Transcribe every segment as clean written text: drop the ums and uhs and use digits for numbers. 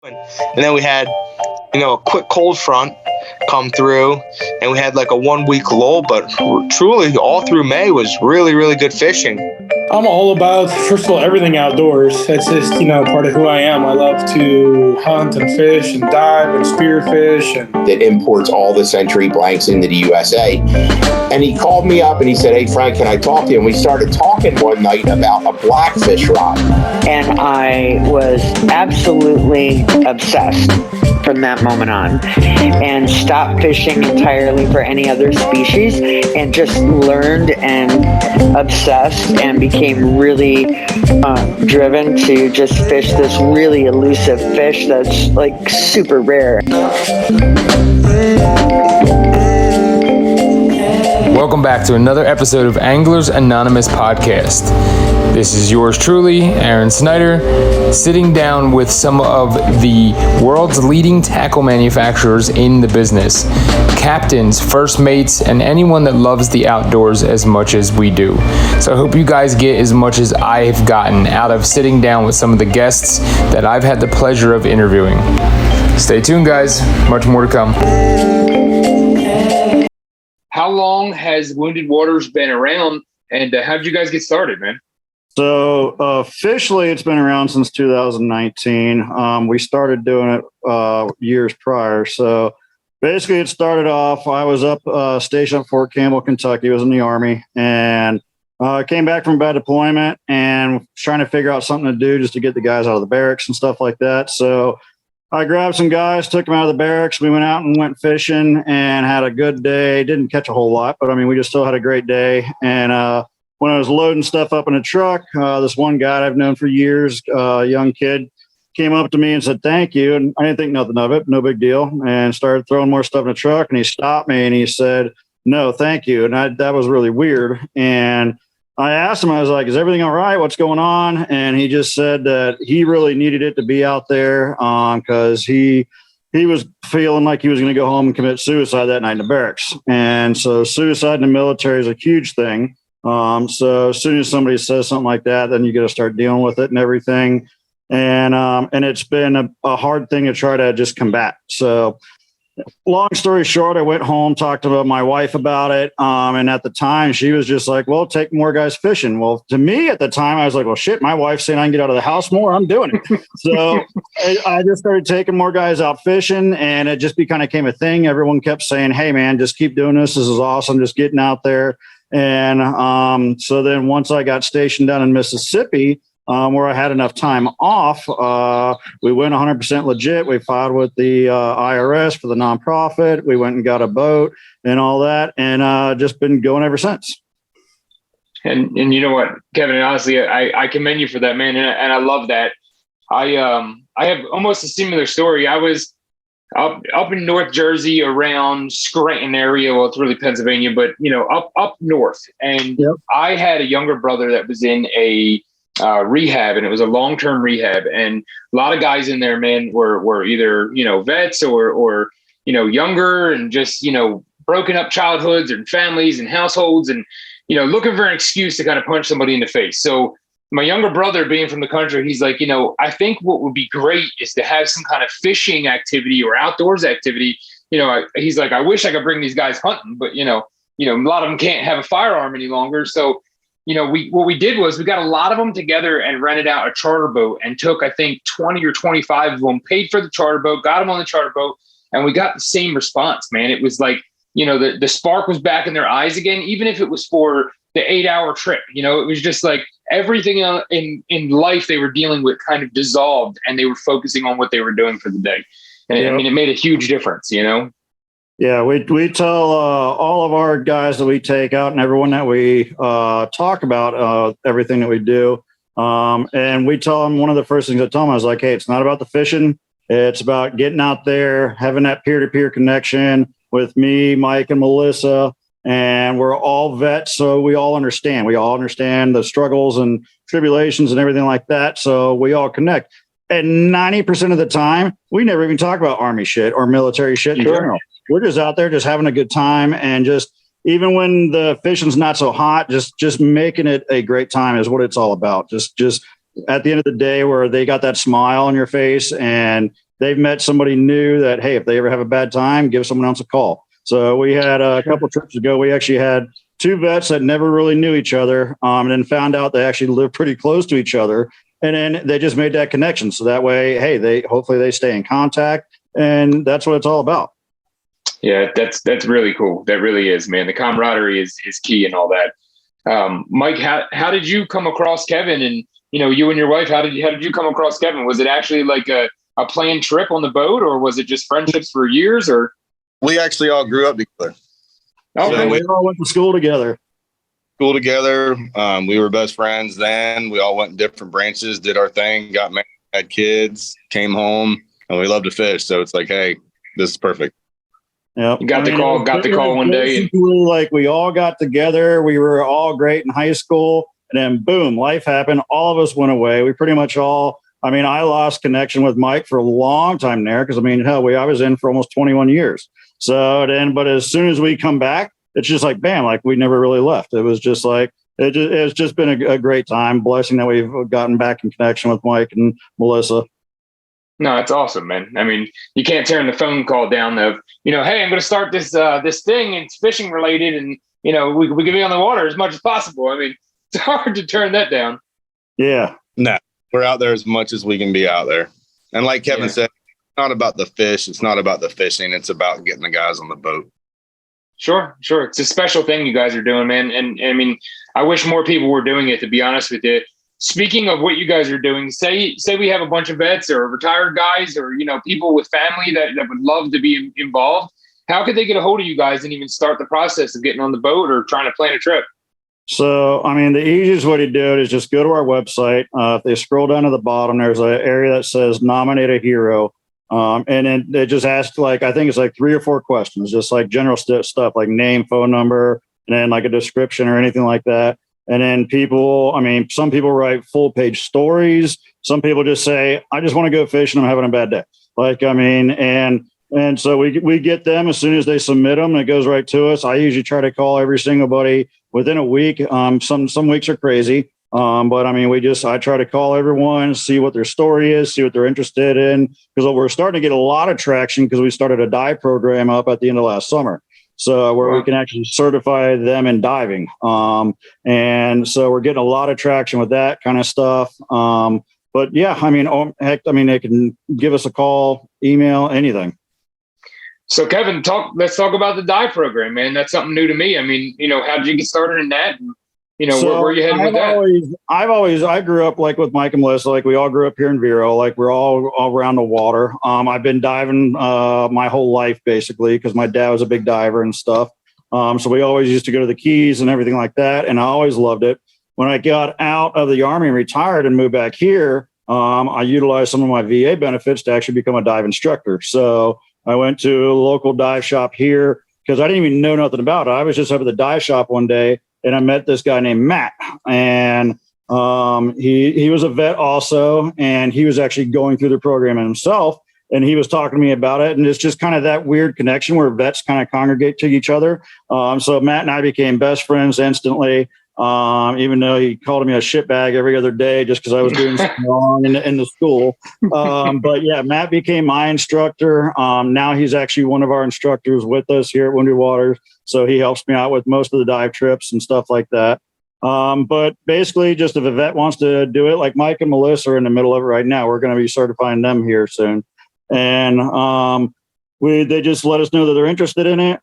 And then we had, a quick cold front come through, and we had like a 1 week lull, but truly all through May was really, really good fishing. I'm all about, first of all, everything outdoors. It's just, part of who I am. I love to hunt and fish and dive and spearfish. That imports all the century blanks into the USA. And he called me up and he said, "Hey, Frank, can I talk to you?" And we started talking one night about a blackfish rod. And I was absolutely obsessed from that moment on, and stopped fishing entirely for any other species, and just learned and obsessed and became really driven to just fish this really elusive fish that's like super rare. Welcome back to another episode of Anglers Anonymous Podcast. This is yours truly, Aaron Snyder, sitting down with some of the world's leading tackle manufacturers in the business, captains, first mates, and anyone that loves the outdoors as much as we do. So I hope you guys get as much as I've gotten out of sitting down with some of the guests that I've had the pleasure of interviewing. Stay tuned, guys. Much more to come. How long has Wounded Waters been around, and how did you guys get started, man? So officially, it's been around since 2019. We started doing it years prior. So basically, it started off, I was up stationed at Fort Campbell, Kentucky. I was in the Army, and came back from a bad deployment and trying to figure out something to do just to get the guys out of the barracks and stuff like that. So I grabbed some guys, took them out of the barracks. We went out and went fishing and had a good day. Didn't catch a whole lot, but we just still had a great day. And when I was loading stuff up in a truck, this one guy I've known for years, a young kid, came up to me and said, "Thank you." And I didn't think nothing of it, no big deal, and started throwing more stuff in the truck. And he stopped me and he said, "No, thank you." And that was really weird. And I asked him, I was like, "Is everything all right? What's going on?" And he just said that he really needed it to be out there because he was feeling like he was going to go home and commit suicide that night in the barracks. And so suicide in the military is a huge thing. So as soon as somebody says something like that, then you got to start dealing with it and everything. And it's been a hard thing to try to just combat. So long story short, I went home, talked to my wife about it. And at the time she was just like, "Well, take more guys fishing." Well, to me at the time, I was like, "Well, shit, my wife's saying I can get out of the house more. I'm doing it." So I just started taking more guys out fishing, and it just kind of became a thing. Everyone kept saying, "Hey man, just keep doing this. This is awesome. Just getting out there." And so then once I got stationed down in Mississippi, where I had enough time off, we went 100% legit. We filed with the IRS for the nonprofit. We went and got a boat and all that, and just been going ever since. And you know what, Kevin, honestly, I commend you for that, man. And I love that. I have almost a similar story. I was up in North Jersey around Scranton area. Well, it's really Pennsylvania, but up north. And yep. I had a younger brother that was in a rehab, and it was a long-term rehab. And a lot of guys in there, man, were either, vets or younger and just, broken up childhoods and families and households and, looking for an excuse to kind of punch somebody in the face. So my younger brother, being from the country, he's like, I think what would be great is to have some kind of fishing activity or outdoors activity. He's like, I wish I could bring these guys hunting, but, a lot of them can't have a firearm any longer. So, what we did was we got a lot of them together and rented out a charter boat and took, I think, 20 or 25 of them, paid for the charter boat, got them on the charter boat, and we got the same response, man. It was like, the spark was back in their eyes again, even if it was for the 8-hour trip. It was just like everything in life they were dealing with kind of dissolved, and they were focusing on what they were doing for the day. And yep. It made a huge difference, Yeah, we tell all of our guys that we take out and everyone that we talk about everything that we do. And we tell them, one of the first things I tell them, I was like, "Hey, it's not about the fishing. It's about getting out there, having that peer-to-peer connection with me, Mike, and Melissa. And we're all vets, so we all understand. We all understand the struggles and tribulations and everything like that. So we all connect. And 90% of the time, we never even talk about Army shit or military shit in general. We're just out there just having a good time, and just even when the fishing's not so hot, just making it a great time is what it's all about. Just at the end of the day, where they got that smile on your face and they've met somebody new that, hey, if they ever have a bad time, give someone else a call. So we had a couple of trips ago, we actually had 2 vets that never really knew each other, and then found out they actually live pretty close to each other. And then they just made that connection. So that way, hey, hopefully they stay in contact, and that's what it's all about. Yeah, that's really cool. That really is, man. The camaraderie is key and all that. Mike, how did you come across Kevin? And you and your wife, how did you come across Kevin? Was it actually like a planned trip on the boat, or was it just friendships for years? Or we actually all grew up together. okay, So we all went to school together. We were best friends then. We all went in different branches, did our thing, got married, had kids, came home, and we love to fish. So it's like, hey, this is perfect. Yeah, you got the call one day. Like we all got together. We were all great in high school, and then boom, life happened. All of us went away. We pretty much all. I mean, I lost connection with Mike for a long time there because hell, I was in for almost 21 years. So then, but as soon as we come back, it's just like bam, like we never really left. It was just like it's just been a great time. Blessing that we've gotten back in connection with Mike and Melissa. No, it's awesome, man. I mean, you can't turn the phone call down of, hey, I'm going to start this thing, and it's fishing related, and we can be on the water as much as possible. I mean, it's hard to turn that down. Yeah. No, we're out there as much as we can be out there. And like Kevin said, it's not about the fish. It's not about the fishing. It's about getting the guys on the boat. Sure. It's a special thing you guys are doing, man. And I mean, I wish more people were doing it, to be honest with you. Speaking of what you guys are doing, say we have a bunch of vets or retired guys or, people with family that would love to be involved. How could they get a hold of you guys and even start the process of getting on the boat or trying to plan a trip? So, I mean, the easiest way to do it is just go to our website. If they scroll down to the bottom, there's an area that says nominate a hero. And then they just ask, I think it's like 3 or 4 questions, just like general stuff like name, phone number, and then like a description or anything like that. And then some people write full page stories. Some people just say, I just want to go fish and I'm having a bad day. And so we get them as soon as they submit them, and it goes right to us. I usually try to call every single buddy within a week. Some weeks are crazy. But I mean, I try to call everyone, see what their story is, see what they're interested in, because we're starting to get a lot of traction because we started a dive program up at the end of last summer. So where we can actually certify them in diving. And so we're getting a lot of traction with that kind of stuff. But yeah, I mean, they can give us a call, email, anything. So Kevin, let's talk about the dive program, man. That's something new to me. I mean, how did you get started in that? And, where are you heading with that? I grew up with Mike and Melissa, we all grew up here in Vero, we're all around the water. I've been diving my whole life, basically, because my dad was a big diver and stuff. So we always used to go to the Keys and everything like that. And I always loved it. When I got out of the Army and retired and moved back here, I utilized some of my VA benefits to actually become a dive instructor. So I went to a local dive shop here because I didn't even know nothing about it. I was just up at the dive shop one day, and I met this guy named Matt, and he was a vet also, and he was actually going through the program himself, and he was talking to me about it, and it's just kind of that weird connection where vets kind of congregate to each other. So Matt and I became best friends instantly, even though he called me a shitbag every other day just because I was doing something wrong in the school. But yeah, Matt became my instructor. Now he's actually one of our instructors with us here at WoundedWaters. So he helps me out with most of the dive trips and stuff like that. But basically, just if a vet wants to do it, like Mike and Melissa are in the middle of it right now, we're going to be certifying them here soon. And they just let us know that they're interested in it.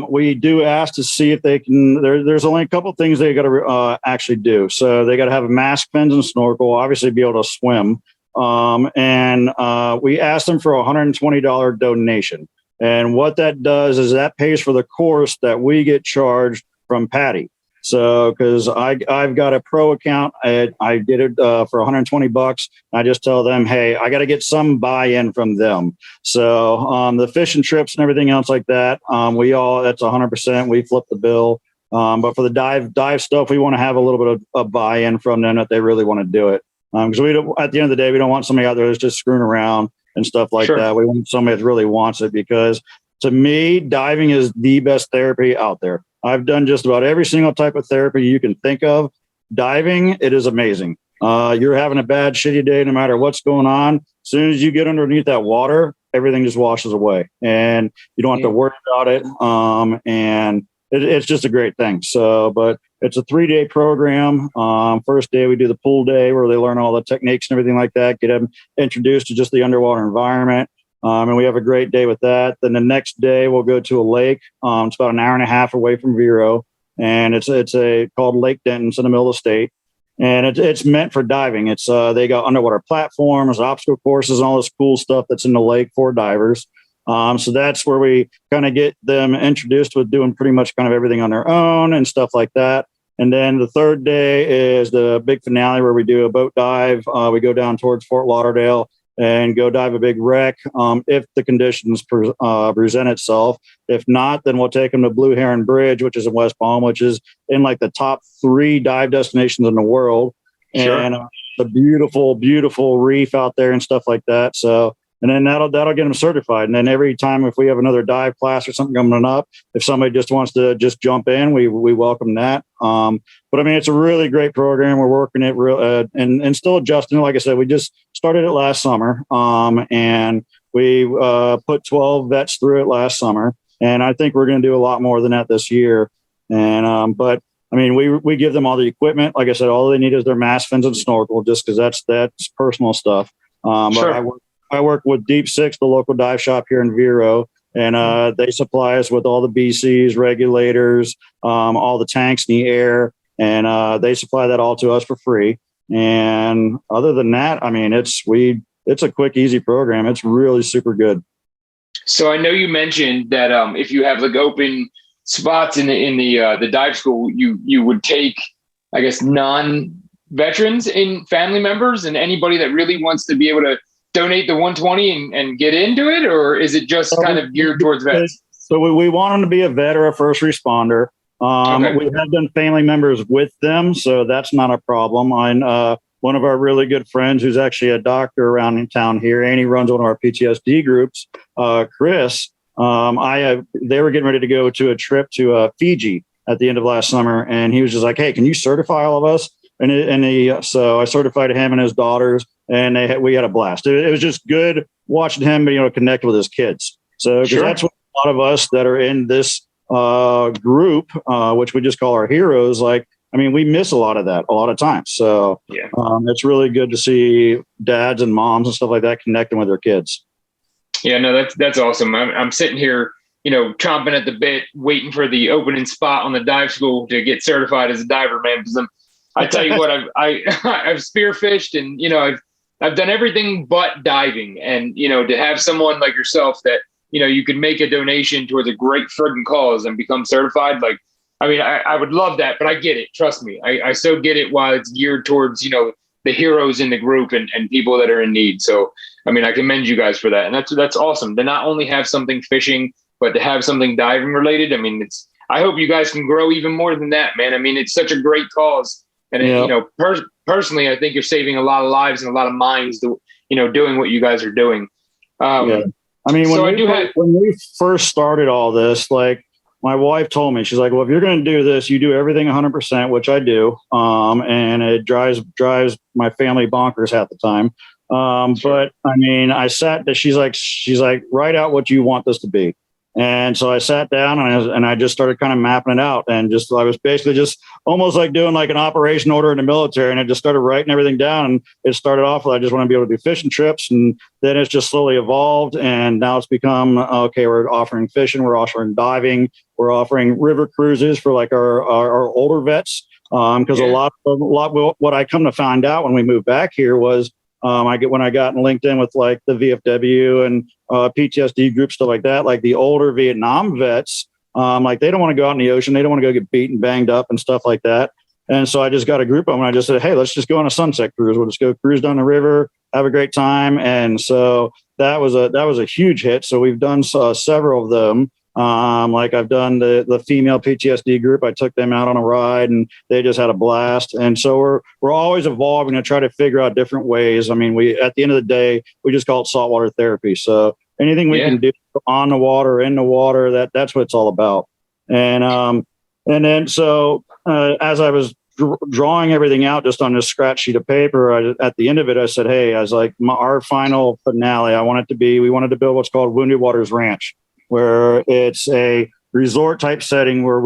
We do ask to see if they can. There's only a couple things they got to actually do. So they got to have a mask, fins, and snorkel. Obviously, be able to swim. And we asked them for a $120 donation. And what that does is that pays for the course that we get charged from Patty. So, because I've got a pro account, I did it for $120. I just tell them, hey, I got to get some buy-in from them. So the fishing trips and everything else like that, that's 100%. We flip the bill. But for the dive stuff, we want to have a little bit of buy-in from them that they really want to do it. Because at the end of the day, we don't want somebody out there that's just screwing around and stuff like that. We want somebody that really wants it, because to me, diving is the best therapy out there. I've done just about every single type of therapy you can think of. Diving, it is amazing. You're having a bad, shitty day, no matter what's going on. as soon as you get underneath that water, everything just washes away, and you don't have to worry about it. And it's just a great thing. So, but it's a 3-day program. First day we do the pool day where they learn all the techniques and everything like that, get them introduced to just the underwater environment. And we have a great day with that. Then the next day we'll go to a lake. It's about an hour and a half away from Vero, and it's called Lake Denton. It's in the middle of the state, and it's meant for diving. It's they got underwater platforms, obstacle courses, and all this cool stuff that's in the lake for divers. So that's where we kind of get them introduced with doing pretty much kind of everything on their own and stuff like that. And then the third day is the big finale where we do a boat dive. We go down towards Fort Lauderdale and go dive a big wreck if the conditions present itself. If not, then we'll take them to Blue Heron Bridge, which is in West Palm, which is in like the top 3 dive destinations in the world. Sure. And the beautiful, beautiful reef out there and stuff like that. So, and then that'll get them certified. And then every time if we have another dive class or something coming up, if somebody just wants to just jump in, we welcome that. But I mean, it's a really great program. We're working it real and still adjusting. Like I said, we just started it last summer, and we put 12 vets through it last summer. And I think we're going to do a lot more than that this year. And but I mean, we give them all the equipment. Like I said, all they need is their mask, fins, and snorkel, just because that's personal stuff. Sure. But I work with Deep Six, the local dive shop here in Vero, and they supply us with all the BCs, regulators, all the tanks in the air, and they supply that all to us for free. And other than that, I mean, it's a quick, easy program. It's really super good. So I know you mentioned that if you have like open spots in the dive school, you would take, I guess, non-veterans and family members and anybody that really wants to be able to donate the 120 and get into it, or is it just kind of geared towards vets? So we want them to be a vet or a first responder. Okay. We have done family members with them, so that's not a problem. One of our really good friends, who's actually a doctor around in town here, and he runs one of our PTSD groups, Chris. They were getting ready to go to a trip to Fiji at the end of last summer, and he was just like, "Hey, can you certify all of us?" So I certified him and his daughters, and we had a blast. It was just good watching him, connect with his kids. So because that's what a lot of us that are in this group, which we just call our heroes, we miss a lot of that a lot of times. So it's really good to see dads and moms and stuff like that connecting with their kids. Yeah, no, that's awesome. I'm sitting here, chomping at the bit, waiting for the opening spot on the dive school to get certified as a diver, man. Because I tell you what, I've spearfished and I've done everything but diving, and to have someone like yourself that you could make a donation towards a great friggin' cause and become certified. I would love that, but I get it. Trust me, I so get it. While it's geared towards the heroes in the group and people that are in need. So I commend you guys for that, and that's awesome to not only have something fishing, but to have something diving related. I hope you guys can grow even more than that, man. It's such a great cause. And, personally, I think you're saving a lot of lives and a lot of minds, doing what you guys are doing. When we first started all this, my wife told me, she's like, well, if you're going to do this, you do everything 100%, which I do. And it drives my family bonkers half the time. But I sat there, she's like, write out what you want this to be. And so I sat down and I just started kind of mapping it out, and I was basically just almost like doing like an operation order in the military, and I just started writing everything down. And it started off with I just want to be able to do fishing trips, and then it's just slowly evolved, and now it's become okay. We're offering fishing, we're offering diving, we're offering river cruises for like our older vets, because a lot what I come to find out when we moved back here was. When I got linked in with like the VFW and PTSD groups, stuff like that, like the older Vietnam vets, they don't want to go out in the ocean. They don't want to go get beaten, banged up and stuff like that. And so I just got a group of them and I just said, hey, let's just go on a sunset cruise. We'll just go cruise down the river, have a great time. And so that was a huge hit. So we've done several of them. I've done the female PTSD group. I took them out on a ride and they just had a blast. And so we're always evolving to try to figure out different ways. We, at the end of the day, we just call it saltwater therapy. So anything we can do on the water, in the water, that's what it's all about. And then, so as I was drawing everything out just on this scratch sheet of paper, at the end of it, I said, hey, I was like, our final finale, we wanted to build what's called WoundedWaters Ranch, where it's a resort type setting where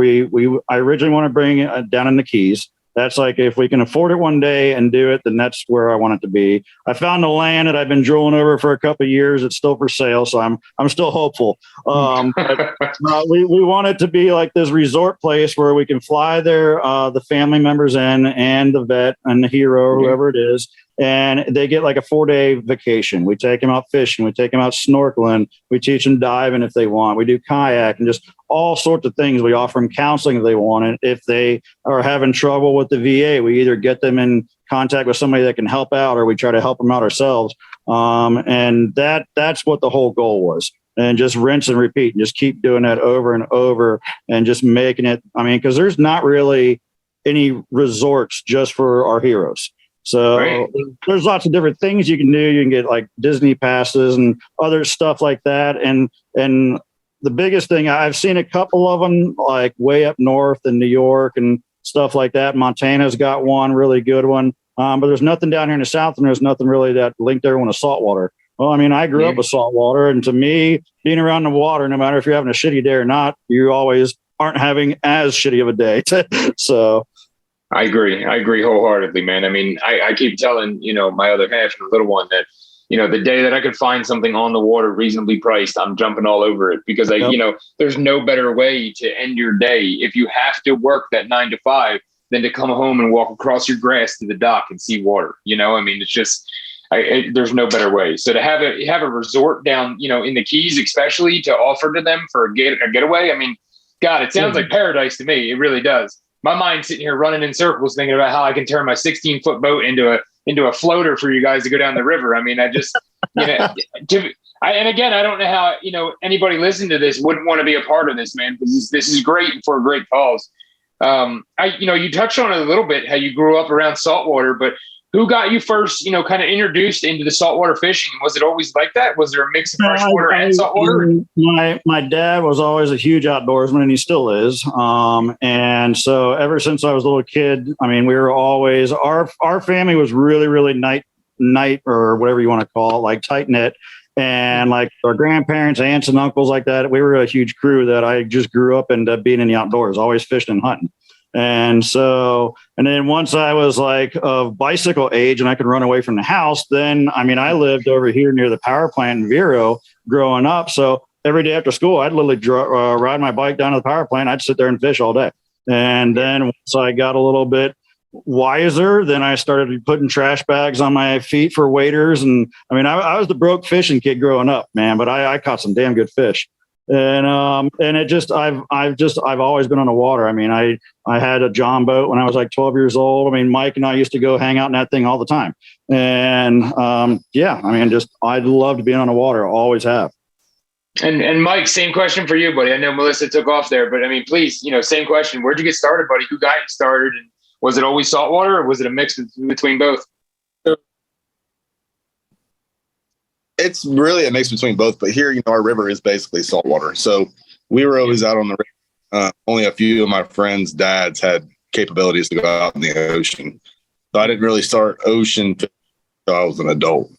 I originally want to bring it down in the Keys. That's like, if we can afford it one day and do it, then that's where I want it to be. I found the land that I've been drooling over for a couple of years. It's still for sale, so I'm still hopeful. But we want it to be like this resort place where we can fly the family members in, and the vet and the hero, whoever it is, and they get like a 4-day vacation. We take them out fishing. We take them out snorkeling. We teach them diving if they want. We do kayak and just all sorts of things. We offer them counseling if they want it. If they are having trouble with the VA, we either get them in contact with somebody that can help out, or we try to help them out ourselves. And that's what the whole goal was. And just rinse and repeat, and just keep doing that over and over, and just making it. I mean, because there's not really any resorts just for our heroes. So there's lots of different things you can do. You can get like Disney passes and other stuff like that. And the biggest thing, I've seen a couple of them like way up north in New York and stuff like that. Montana's got one really good one. But there's nothing down here in the South, and there's nothing really that linked everyone to saltwater. Well, I mean, I grew up with saltwater, and to me, being around the water, no matter if you're having a shitty day or not, you always aren't having as shitty of a day. So I agree wholeheartedly, man. I mean, I keep telling, my other half and the little one that, the day that I could find something on the water reasonably priced, I'm jumping all over it, because there's no better way to end your day if you have to work that 9 to 5 than to come home and walk across your grass to the dock and see water. I mean, it's just, there's no better way. So to have a resort down, in the Keys, especially, to offer to them for a getaway. I mean, God, it sounds like paradise to me. It really does. My mind's sitting here running in circles thinking about how I can turn my 16-foot boat into a floater for you guys to go down the river. I mean, I just, and again, I don't know how, anybody listening to this wouldn't want to be a part of this, man, because this is great for a great cause. You touched on it a little bit, how you grew up around saltwater, but who got you first, kind of introduced into the saltwater fishing? Was it always like that? Was there a mix of freshwater and saltwater? My dad was always a huge outdoorsman, and he still is. And so ever since I was a little kid, I mean, we were always, our family was really, really night or whatever you want to call it, like tight knit. And like our grandparents, aunts and uncles like that, we were a huge crew that I just grew up into being in the outdoors, always fishing and hunting. And then once I was like of bicycle age and I could run away from the house, then, I mean, I lived over here near the power plant in Vero growing up. So every day after school, I'd literally ride my bike down to the power plant. I'd sit there and fish all day. And then once I got a little bit wiser, then I started putting trash bags on my feet for waders. And I mean, I was the broke fishing kid growing up, man, but I caught some damn good fish. And it just, I've always been on the water. I mean, I had a John boat when I was like 12 years old. I mean, Mike and I used to go hang out in that thing all the time. And, I loved being on the water. Always have. And Mike, same question for you, buddy. I know Melissa took off there, but I mean, please, same question. Where'd you get started, buddy? Who got you started? And was it always saltwater, or was it a mix between both? It's really a mix between both, but here, our river is basically saltwater. So we were always out on the river. Only a few of my friends' dads had capabilities to go out in the ocean. So I didn't really start ocean fishing until I was an adult.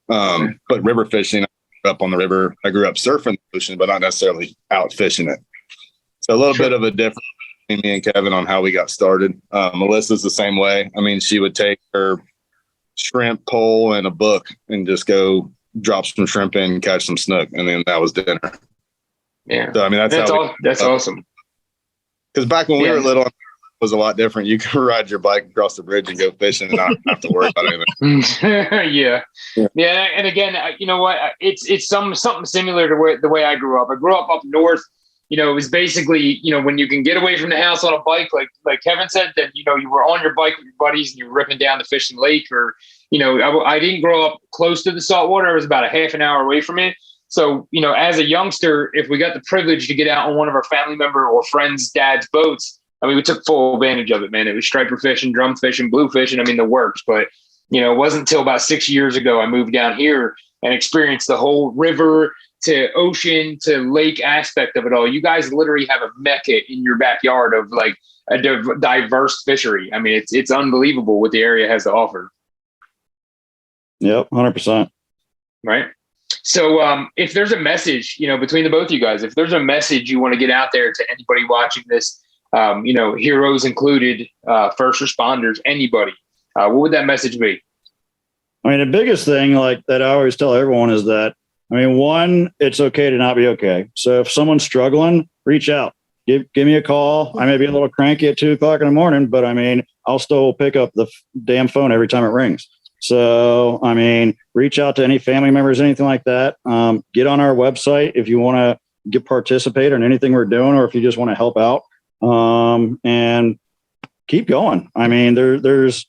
But river fishing, I grew up on the river. I grew up surfing the ocean, but not necessarily out fishing it. So a little bit of a difference between me and Kevin on how we got started. Melissa's the same way. I mean, she would take her shrimp pole and a book and just go drop some shrimp in, catch some snook, and then that was dinner. Yeah. So I mean, that's awesome. Because back when we were little, it was a lot different. You could ride your bike across the bridge and go fishing and not have to worry about anything. Yeah. And again, you know what? It's something similar to the way I grew up. I grew up north. It was basically, when you can get away from the house on a bike, like Kevin said, that, you were on your bike with your buddies and you were ripping down the fishing lake, or, I didn't grow up close to the saltwater. I was about a half an hour away from it. So, as a youngster, if we got the privilege to get out on one of our family member or friends' dad's boats, I mean, we took full advantage of it, man. It was striper fishing, drum fishing, blue fishing. I mean, the works. But, it wasn't until about 6 years ago I moved down here and experience the whole river to ocean to lake aspect of it all. You guys literally have a mecca in your backyard of like a diverse fishery. I mean, it's unbelievable what the area has to offer. Yep, 100%. Right. So if there's a message, between the both of you guys, if there's a message you want to get out there to anybody watching this, heroes included, first responders, anybody, what would that message be? I mean, the biggest thing like that I always tell everyone is that, I mean, one, it's okay to not be okay. So if someone's struggling, reach out, give me a call. I may be a little cranky at 2:00 in the morning, but I mean, I'll still pick up the damn phone every time it rings. So, I mean, reach out to any family members, anything like that. Get on our website if you want to participate in anything we're doing, or if you just want to help out, and keep going. I mean, there's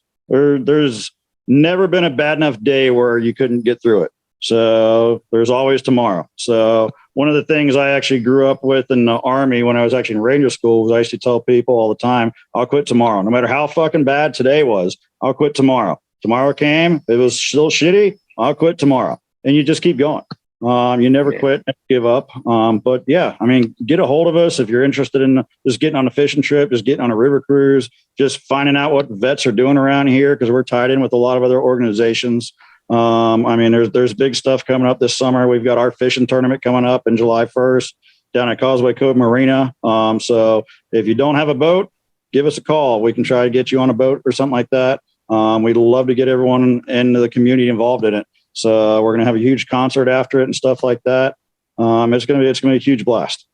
never been a bad enough day where you couldn't get through it. So there's always tomorrow. So one of the things I actually grew up with in the Army when I was actually in Ranger School was I used to tell people all the time, I'll quit tomorrow. No matter how fucking bad today was, I'll quit tomorrow. Tomorrow came, it was still shitty, I'll quit tomorrow. And you just keep going. You never quit, never give up. But yeah, I mean, get a hold of us if you're interested in just getting on a fishing trip, just getting on a river cruise, just finding out what vets are doing around here, because we're tied in with a lot of other organizations. I mean, there's big stuff coming up this summer. We've got our fishing tournament coming up in July 1st down at Causeway Cove Marina. So if you don't have a boat, give us a call. We can try to get you on a boat or something like that. We'd love to get everyone in the community involved in it. So we're going to have a huge concert after it and stuff like that. It's going to be a huge blast.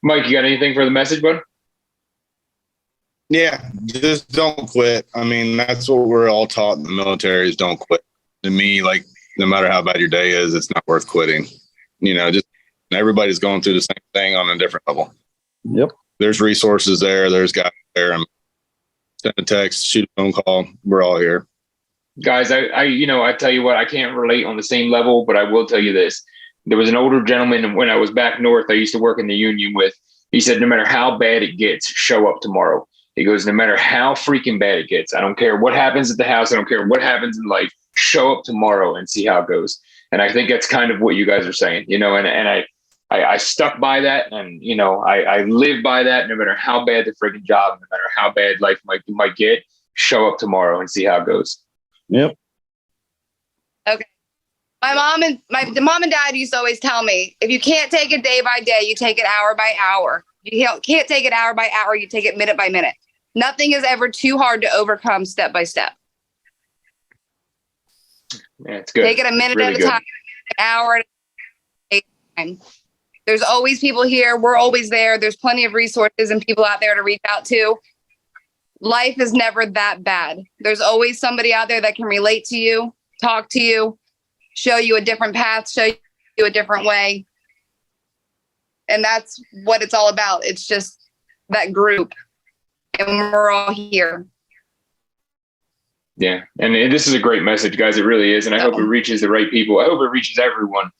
Mike, you got anything for the message, bud? Yeah, just don't quit. I mean, that's what we're all taught in the military is don't quit. To me, like, no matter how bad your day is, it's not worth quitting. Just everybody's going through the same thing on a different level. Yep. There's resources there. There's guys there. Send a text, shoot a phone call. We're all here. Guys, I tell you what, I can't relate on the same level, but I will tell you this. There was an older gentleman when I was back north, I used to work in the union with. He said, no matter how bad it gets, show up tomorrow. He goes, no matter how freaking bad it gets, I don't care what happens at the house. I don't care what happens in life. Show up tomorrow and see how it goes. And I think that's kind of what you guys are saying, and I stuck by that. And, I live by that. No matter how bad the freaking job, no matter how bad life might get, show up tomorrow and see how it goes. Yep. Okay. The mom and dad used to always tell me, if you can't take it day by day, you take it hour by hour. You can't take it hour by hour. You take it minute by minute. Nothing is ever too hard to overcome step by step. Yeah, it's good. Take it a minute really at a time, an hour at a time. There's always people here. We're always there. There's plenty of resources and people out there to reach out to. Life is never that bad. There's always somebody out there that can relate to you, talk to you, show you a different path, show you a different way. And that's what it's all about. It's just that group. And we're all here. Yeah. And this is a great message, guys. It really is. And I hope it reaches the right people. I hope it reaches everyone.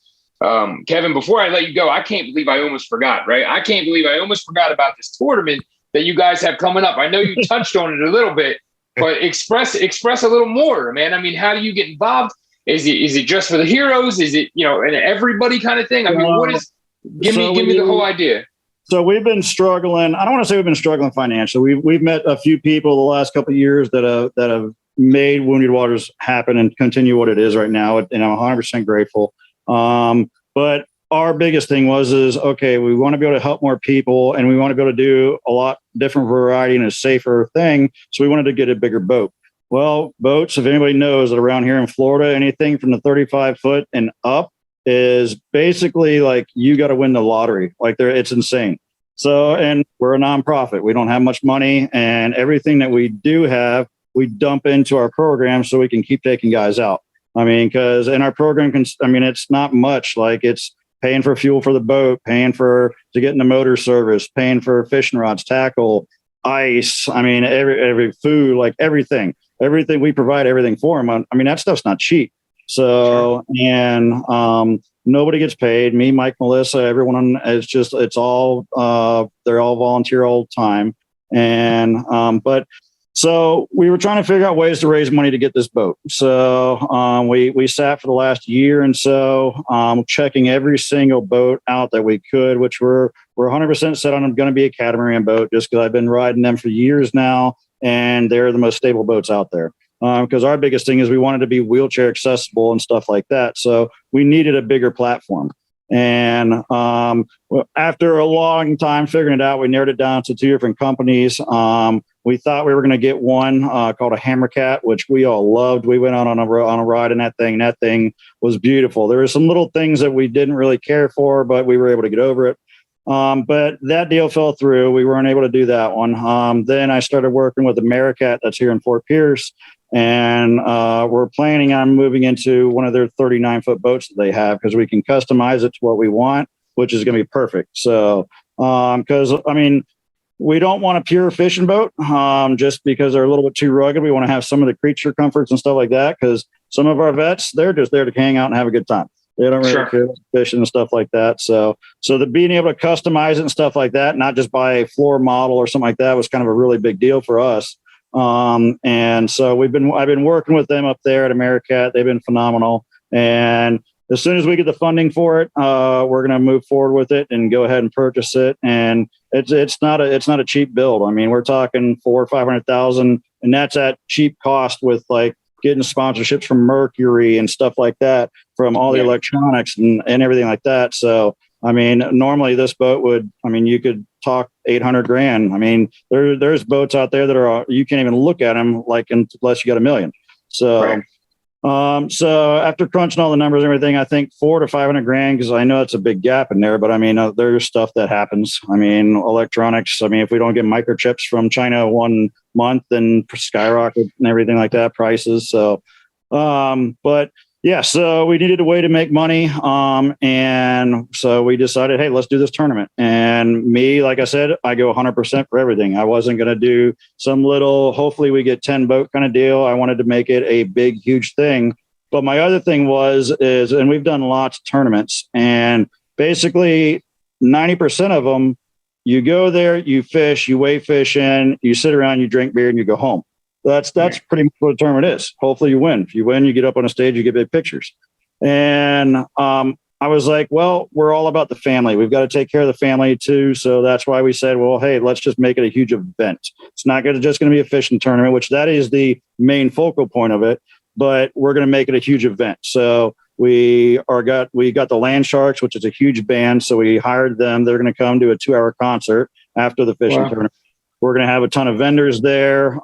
Kevin, before I let you go, I can't believe I almost forgot, right? I can't believe I almost forgot about this tournament that you guys have coming up. I know you touched on it a little bit, but express a little more, man. I mean, how do you get involved? Is it just for the heroes? Is it, an everybody kind of thing? I mean, what is, give me the whole idea. So we've been struggling. I don't want to say we've been struggling financially. We've met a few people the last couple of years that have made Wounded Waters happen and continue what it is right now. And I'm 100% grateful. But our biggest thing is, okay, we want to be able to help more people and we want to be able to do a lot different variety and a safer thing. So we wanted to get a bigger boat. Well, boats, if anybody knows that around here in Florida, anything from the 35 foot and up is basically like you got to win the lottery. Like it's insane. So, and we're a nonprofit. We don't have much money, and everything that we do have, we dump into our program so we can keep taking guys out. I mean, because in our program, it's not much. Like it's paying for fuel for the boat, paying to get in the motor service, paying for fishing rods, tackle, ice. I mean, every food, like everything we provide everything for them. I mean, that stuff's not cheap. So, and nobody gets paid. Me, Mike, Melissa, everyone. It's all they're all volunteer all the time. And but So we were trying to figure out ways to raise money to get this boat. So we sat for the last year and so checking every single boat out that we could, which we're 100% set on going to be a catamaran boat just because I've been riding them for years now, and they're the most stable boats out there. Because our biggest thing is we wanted to be wheelchair accessible and stuff like that. So we needed a bigger platform. And after a long time figuring it out, we narrowed it down to 2 different companies. We thought we were going to get one called a Hammercat, which we all loved. We went on a ride in that thing. And that thing was beautiful. There were some little things that we didn't really care for, but we were able to get over it. But that deal fell through. We weren't able to do that one. Then I started working with the Americat that's here in Fort Pierce. And we're planning on moving into one of their 39-foot boats that they have because we can customize it to what we want, which is going to be perfect. So, because, I mean, we don't want a pure fishing boat just because they're a little bit too rugged. We want to have some of the creature comforts and stuff like that because some of our vets, they're just there to hang out and have a good time. They don't really care about fishing and stuff like that. So the being able to customize it and stuff like that, not just buy a floor model or something like that, was kind of a really big deal for us. And so I've been working with them up there at Americat. They've been phenomenal. And as soon as we get the funding for it, we're going to move forward with it and go ahead and purchase it. And it's not a cheap build. I mean, we're talking $400,000 or $500,000, and that's at cheap cost with like getting sponsorships from Mercury and stuff like that, from all the electronics and everything like that. So, I mean, normally this boat you could talk $800,000. I mean, there's boats out there that you can't even look at them unless you got $1 million. So, so after crunching all the numbers and everything, I think $400,000 to $500,000, because I know it's a big gap in there, but I mean, there's stuff that happens. I mean, electronics, I mean, if we don't get microchips from China 1 month, then skyrocket and everything like that, prices. So, but yeah, so we needed a way to make money. And so we decided, hey, let's do this tournament. And me, like I said, I go 100% for everything. I wasn't going to do some little, hopefully we get 10 boat kind of deal. I wanted to make it a big, huge thing. But my other thing and we've done lots of tournaments, and basically 90% of them, you go there, you fish, you weigh fish in, you sit around, you drink beer, and you go home. That's pretty much what a tournament is. Hopefully you win. If you win, you get up on a stage, you get big pictures. And I was like, well, we're all about the family. We've got to take care of the family too. So that's why we said, well, hey, let's just make it a huge event. It's not just going to be a fishing tournament, which that is the main focal point of it, but we're going to make it a huge event. So we got the Land Sharks, which is a huge band. So we hired them. They're going to come do a 2-hour concert after the fishing tournament. We're going to have a ton of vendors there.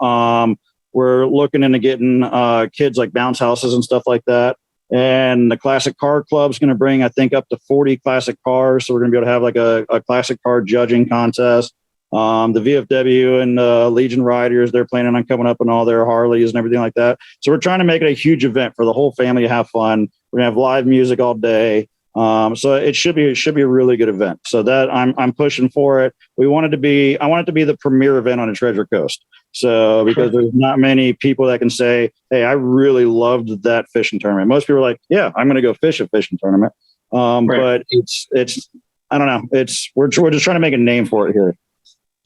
We're looking into getting kids like bounce houses and stuff like that. And the Classic Car Club's going to bring, I think, up to 40 classic cars. So we're going to be able to have like a classic car judging contest. The VFW and Legion Riders, they're planning on coming up on all their Harleys and everything like that. So we're trying to make it a huge event for the whole family to have fun. We're going to have live music all day. So it should be a really good event. So that I'm pushing for it. I want it to be the premier event on a Treasure Coast. So because there's not many people that can say, hey, I really loved that fishing tournament. Most people are like, yeah, I'm going to go fish a fishing tournament. But it's I don't know. We're just trying to make a name for it here.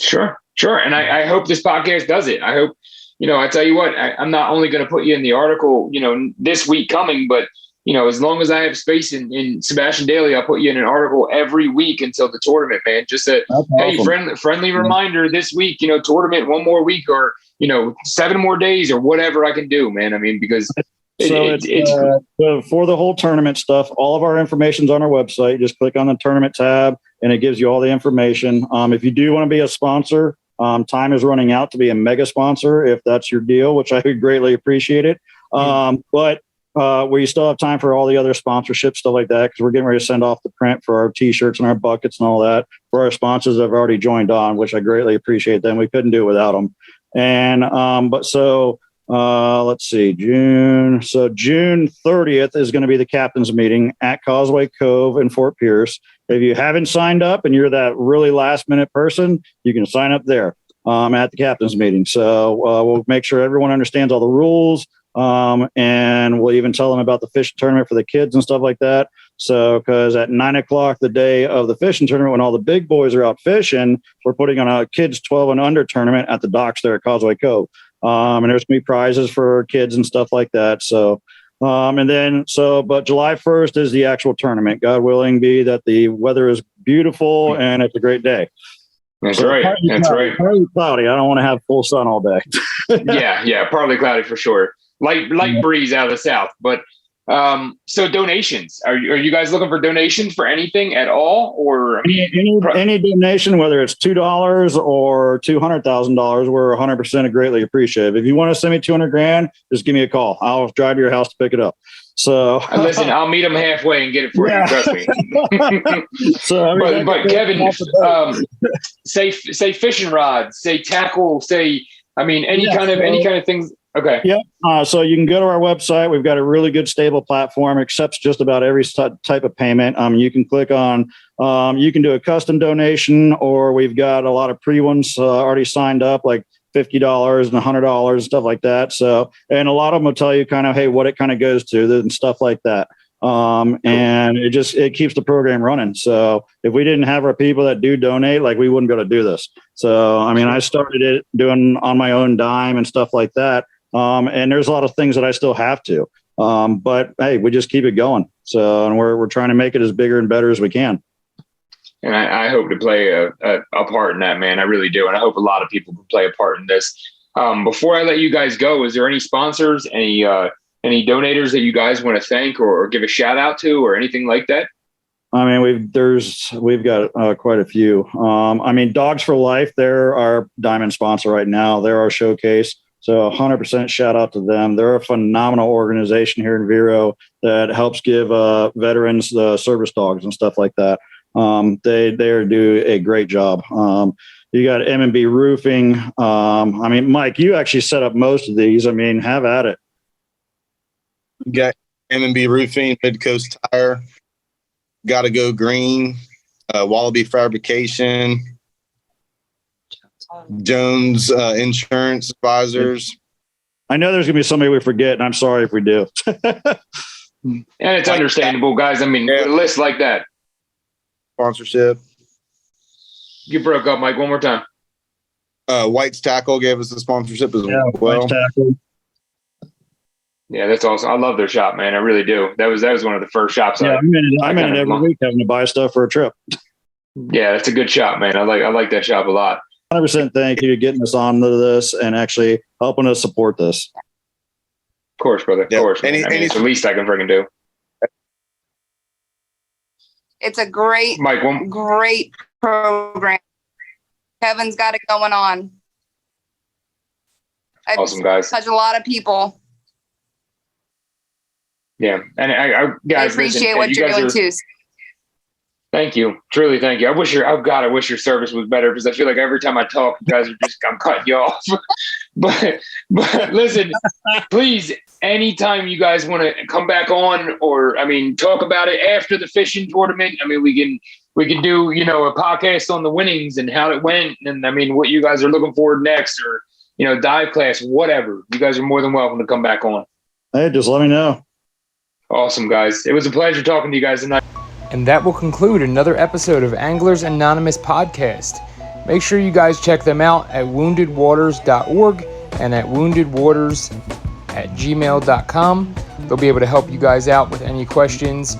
Sure. And I hope this podcast does it. I hope, I tell you what, I'm not only going to put you in the article, this week coming, but as long as I have space in Sebastian Daily, I'll put you in an article every week until the tournament, man. Just hey, awesome. friendly reminder this week, tournament 1 more week or, 7 more days or whatever I can do, man. I mean, because it's for the whole tournament stuff, all of our information's on our website. Just click on the tournament tab and it gives you all the information. If you do want to be a sponsor, time is running out to be a mega sponsor if that's your deal, which I would greatly appreciate it. But we still have time for all the other sponsorships, stuff like that, because we're getting ready to send off the print for our T-shirts and our buckets and all that for our sponsors that have already joined on, which I greatly appreciate them. We couldn't do it without them. And let's see, June 30th is going to be the captain's meeting at Causeway Cove in Fort Pierce. If you haven't signed up and you're that really last minute person, you can sign up there at the captain's meeting. So we'll make sure everyone understands all the rules. And we'll even tell them about the fishing tournament for the kids and stuff like that. So, because at 9:00 the day of the fishing tournament, when all the big boys are out fishing, we're putting on a kids 12 and under tournament at the docks there at Causeway Cove. And there's going to be prizes for kids and stuff like that. So, but July 1st is the actual tournament. God willing be that the weather is beautiful and it's a great day. That's right. That's right. Partly cloudy. I don't want to have full sun all day. Yeah. Partly cloudy for sure. Light breeze out of the south. But so donations. Are you guys looking for donations for anything at all, or any donation, whether it's $2 or $200,000, we're 100% greatly appreciative. If you want to send me $200,000, just give me a call. I'll drive to your house to pick it up. So listen, I'll meet them halfway and get it for you. Trust me. So, but Kevin, say fishing rods, say tackle, say any kind of things. Okay. Yeah. So you can go to our website. We've got a really good, stable platform. Accepts just about every type of payment. You can click on. You can do a custom donation, or we've got a lot of pre-ones already signed up, like $50 and $100, stuff like that. So, and a lot of them will tell you kind of, hey, what it kind of goes to and stuff like that. And it keeps the program running. So if we didn't have our people that do donate, like, we wouldn't be able to do this. So, I started it doing on my own dime and stuff like that. And there's a lot of things that I still have to, but hey, we just keep it going. So, and we're trying to make it as bigger and better as we can. And I hope to play a part in that, man. I really do. And I hope a lot of people can play a part in this. Before I let you guys go, is there any sponsors, any donators that you guys want to thank or give a shout out to, or anything like that? We've got quite a few. Dogs for Life, they're our diamond sponsor right now. They're our showcase. So 100% shout out to them. They're a phenomenal organization here in Vero that helps give veterans the service dogs and stuff like that. They do a great job. You got M&B Roofing. Mike, you actually set up most of these. Have at it. You got M&B Roofing, Midcoast Tire, Gotta Go Green, Wallaby Fabrication, Jones Insurance Advisors. I know there's going to be somebody we forget, and I'm sorry if we do. And it's understandable, guys. A list like that. Sponsorship. You broke up, Mike, one more time. White's Tackle gave us the sponsorship as well. White's Tackle. Yeah, that's awesome. I love their shop, man. I really do. That was one of the first shops. I'm in it every week, having to buy stuff for a trip. Yeah, that's a good shop, man. I like that shop a lot. 100% thank you to getting us on to this and actually helping us support this. Of course, brother. Of course. It's the least I can freaking do. It's a great program. Kevin's got it going on. Awesome, guys. Touch a lot of people. Yeah, and I guys, appreciate what you're doing too. Thank you. Truly, thank you. I wish your service was better, because I feel like every time I talk, you guys I'm cutting you off. but listen, please, anytime you guys want to come back on, or talk about it after the fishing tournament, we can do, a podcast on the winnings and how it went, and what you guys are looking forward next, or dive class, whatever. You guys are more than welcome to come back on. Hey, just let me know. Awesome, guys. It was a pleasure talking to you guys tonight. And that will conclude another episode of Anglers Anonymous Podcast. Make sure you guys check them out at woundedwaters.org and at woundedwaters@gmail.com. They'll be able to help you guys out with any questions,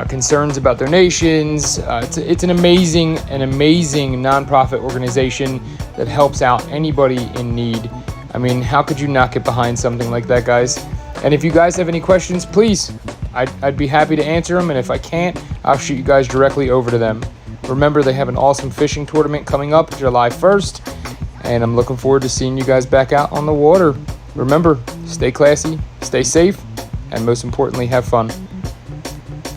concerns about donations. It's an amazing nonprofit organization that helps out anybody in need. How could you not get behind something like that, guys? And if you guys have any questions, please, I'd be happy to answer them. And if I can't, I'll shoot you guys directly over to them. Remember, they have an awesome fishing tournament coming up July 1st. And I'm looking forward to seeing you guys back out on the water. Remember, stay classy, stay safe, and most importantly, have fun.